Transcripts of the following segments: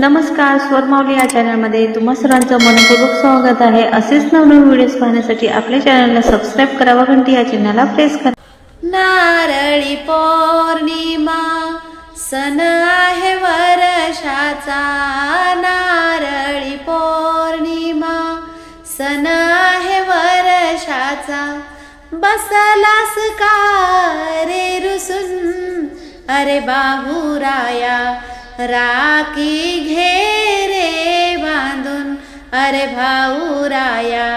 नमस्कार, स्वरमावली या चॅनलमध्ये तुम्हा सर्वांचं मनपूर्वक स्वागत आहे। असेच नवनवीन व्हिडिओज पाहण्यासाठी आपल्या चॅनलला सबस्क्राईब करा व घंटी या चिन्हाला प्रेस करा। नारळी पौर्णिमा सण आहे वर्षाचा, नारळी पौर्णिमा सण आहे वर्षाचा। बसलास का रे रुसून, अरे बाहुराया राखी घे रे बांधून, अरे भाऊराया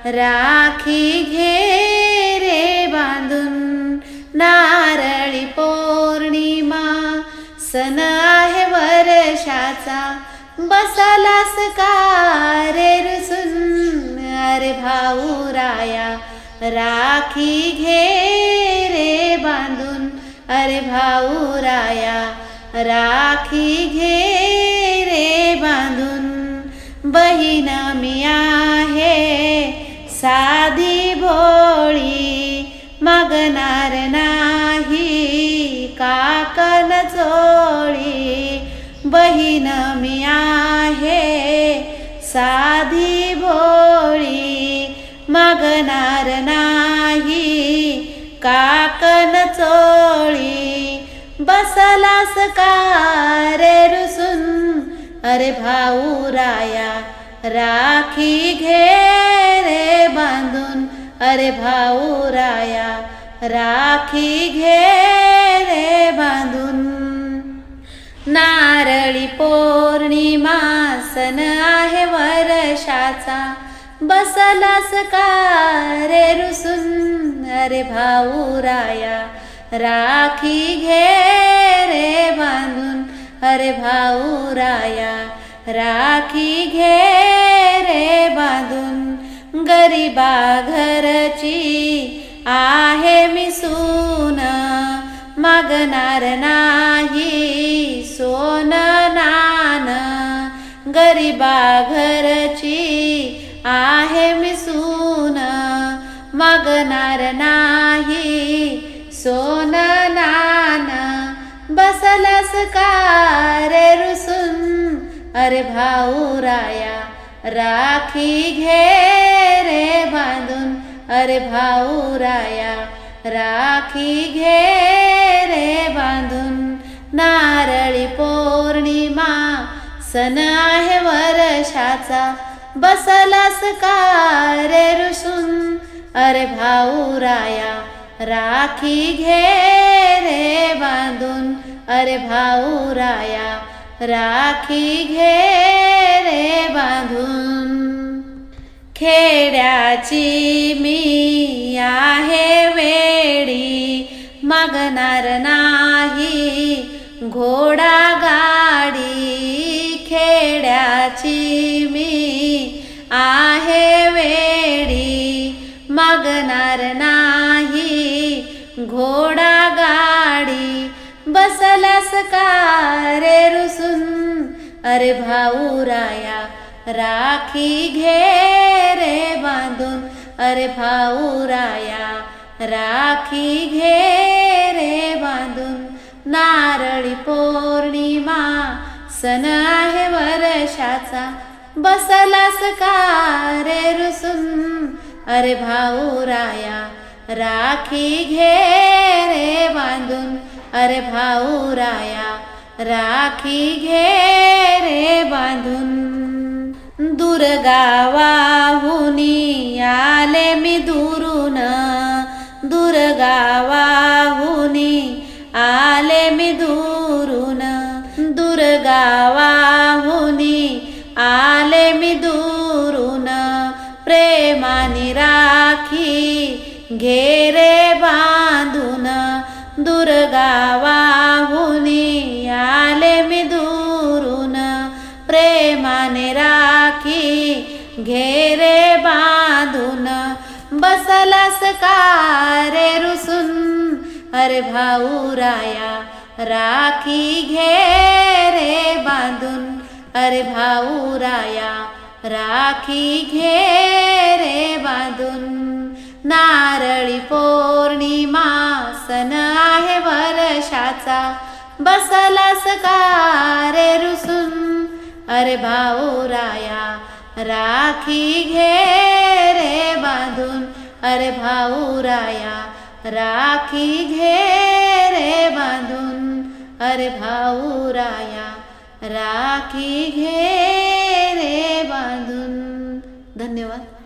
राखी घे रे बांधून। नारळी पौर्णिमा सण आहे वर्षाचा, बसलास का रे रुसून, अरे भाऊराया राखी घे रे बांधून, अरे भाऊराया राखी घे रे बांधून। बहीण मी आहे साधी भोळी, मागणार नाही काकण चोळी। बहीण मी आहे साधी भोळी, मागणार नाही काकण चोळी। बसलास का रे रुसून, अरे भाऊराया राखी घे रे बांधून, अरे भाऊराया राखी घे रे बांधून। नारळी पौर्णिमा सण आहे वर्षाचा, बसलास का रे रुसून, अरे भाऊराया राखी घे रे बांधून, अरे भाऊराया राखी घे रे बांधून। गरीबा घरची आहे मी सून, मागणार नाही सोन नान। गरीबा घरची आहे मी सून, मागणार नाही सोन नान। बसलास का रे रुसून, अरे भाऊराया राखी घे रे बांधून, अरे भाऊराया राखी घे रे बांधून। नारळी पौर्णिमा सण आहे वर्षाचा, बसलास का रे रुसून, अरे भाऊराया राखी घे रे बांधून, अरे भाऊराया राखी घे रे बांधून। खेड्याची मी आहे वेडी, मागणार नाही घोडा गाडी। खेड्याची मी आहे वेडी, मागणार नाही घोडा गाडी। बसलास का रे रुसून, अरे भाऊराया राखी घे रे बांधून, अरे भाऊराया राखी घे रे बांधून। नारळी पौर्णिमा सण आहे वर्षाचा, बसलास का रे रुसून, अरे भाऊराया राखी घे रे बांधून, अरे भाऊराया राखी घे रे बांधून। दुर्गावाहुनी आले मी दुरून, दुर्गावाहुनी आले मी दुरून। दुर्गावाहुनी आले मी दुरून, प्रेमानी राखी घे रे बांधून। दुर्गावाहुनी आले मी दुरून, प्रेमाने राखी घे रे बांधून। बसलास का रे रुसून, अरे भाऊराया राखी घे रे बांधून, अरे भाऊराया राखी घे रे बांधून। नारळी पौर्णिमा सण आहे वर्षाचा, बसलास का रे रुसून, अरे भाऊराया राखी घे रे बांधून, अरे भाऊराया राखी घे रे बांधून, अरे भाऊराया राखी घे रे बांधून. धन्यवाद.